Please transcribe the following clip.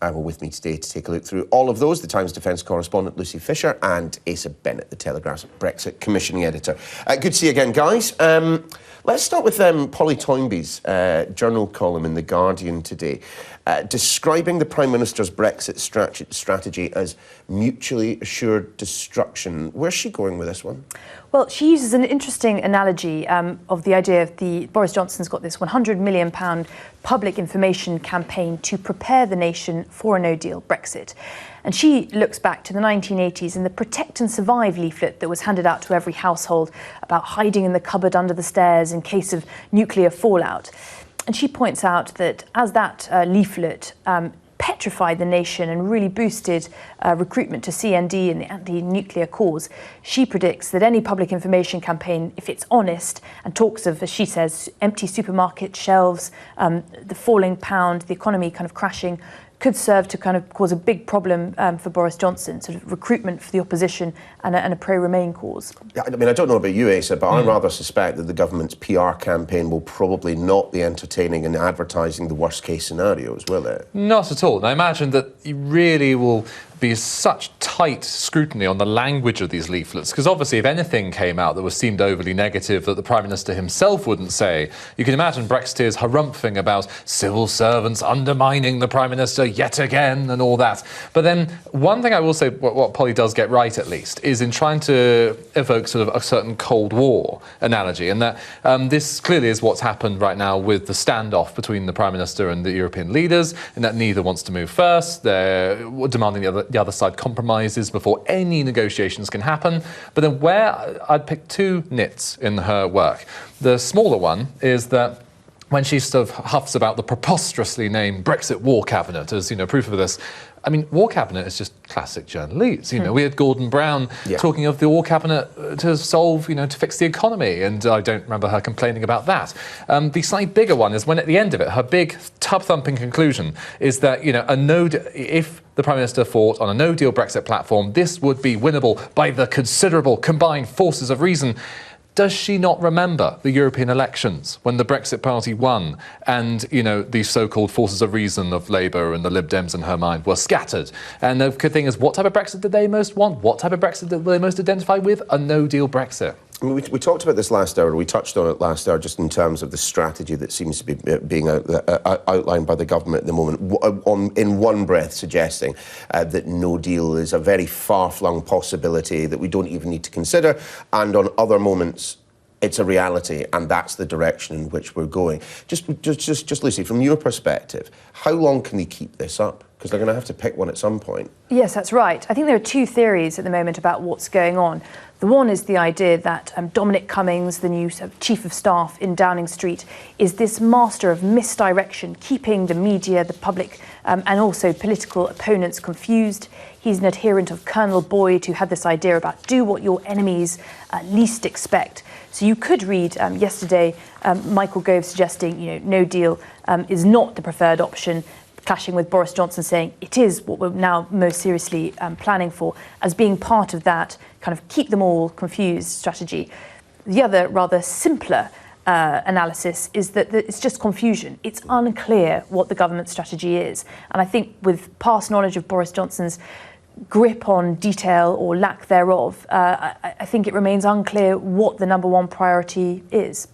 Well, with me today to take a look through all of those, the Times Defence correspondent Lucy Fisher and Asa Bennett, the Telegraph's Brexit commissioning editor. Good to see you again, guys. Let's start with Polly Toynbee's journal column in The Guardian today, describing the Prime Minister's Brexit strategy as mutually assured destruction. Where's she going with this one? Well, she uses an interesting analogy of the idea of Boris Johnson's got this £100 million public information campaign to prepare the nation for a no-deal Brexit. And she looks back to the 1980s and the Protect and Survive leaflet that was handed out to every household about hiding in the cupboard under the stairs in case of nuclear fallout. And she points out that as that leaflet petrified the nation and really boosted recruitment to CND and the anti-nuclear cause, she predicts that any public information campaign, if it's honest and talks of, as she says, empty supermarket shelves, the falling pound, the economy kind of crashing, could serve to kind of cause a big problem for Boris Johnson, sort of recruitment for the opposition and a pro-Remain cause. Yeah, I mean, I don't know about you, Asa, but I rather suspect that the government's PR campaign will probably not be entertaining and advertising the worst-case scenarios, will it? Not at all. And I imagine that you really will be such tight scrutiny on the language of these leaflets, because obviously if anything came out that was seemed overly negative that the Prime Minister himself wouldn't say, you can imagine Brexiteers harumphing about civil servants undermining the Prime Minister yet again and all that. But then one thing I will say, what Polly does get right at least, is in trying to evoke sort of a certain Cold War analogy, and that this clearly is what's happened right now with the standoff between the Prime Minister and the European leaders, and that neither wants to move first. They're demanding the other side compromises before any negotiations can happen. But then where I'd pick two nits in her work. The smaller one is that when she sort of huffs about the preposterously named Brexit War Cabinet as, proof of this, I mean, War Cabinet is just classic journalese. We had Gordon Brown talking of the War Cabinet to solve, to fix the economy, and I don't remember her complaining about that. The slightly bigger one is when at the end of it, her big tub-thumping conclusion is that, if the Prime Minister fought on a no-deal Brexit platform, this would be winnable by the considerable combined forces of reason. Does she not remember the European elections when the Brexit Party won and, the so-called forces of reason of Labour and the Lib Dems in her mind were scattered? And the thing is, what type of Brexit did they most want? What type of Brexit did they most identify with? A no-deal Brexit. I mean, we talked about this last hour, we touched on it last hour, just in terms of the strategy that seems to be being outlined by the government at the moment, in one breath suggesting that no deal is a very far-flung possibility that we don't even need to consider, and on other moments, it's a reality, and that's the direction in which we're going. Just Lucy, from your perspective, how long can they keep this up? Because they're going to have to pick one at some point. Yes, that's right. I think there are two theories at the moment about what's going on. The one is the idea that Dominic Cummings, the new Chief of Staff in Downing Street, is this master of misdirection, keeping the media, the public, and also political opponents confused. He's an adherent of Colonel Boyd, who had this idea about do what your enemies least expect. So you could read yesterday Michael Gove suggesting, no deal is not the preferred option, clashing with Boris Johnson saying it is what we're now most seriously planning for, as being part of that kind of keep them all confused strategy. The other rather simpler analysis is that it's just confusion. It's unclear what the government strategy is. And I think with past knowledge of Boris Johnson's grip on detail or lack thereof, I think it remains unclear what the number one priority is.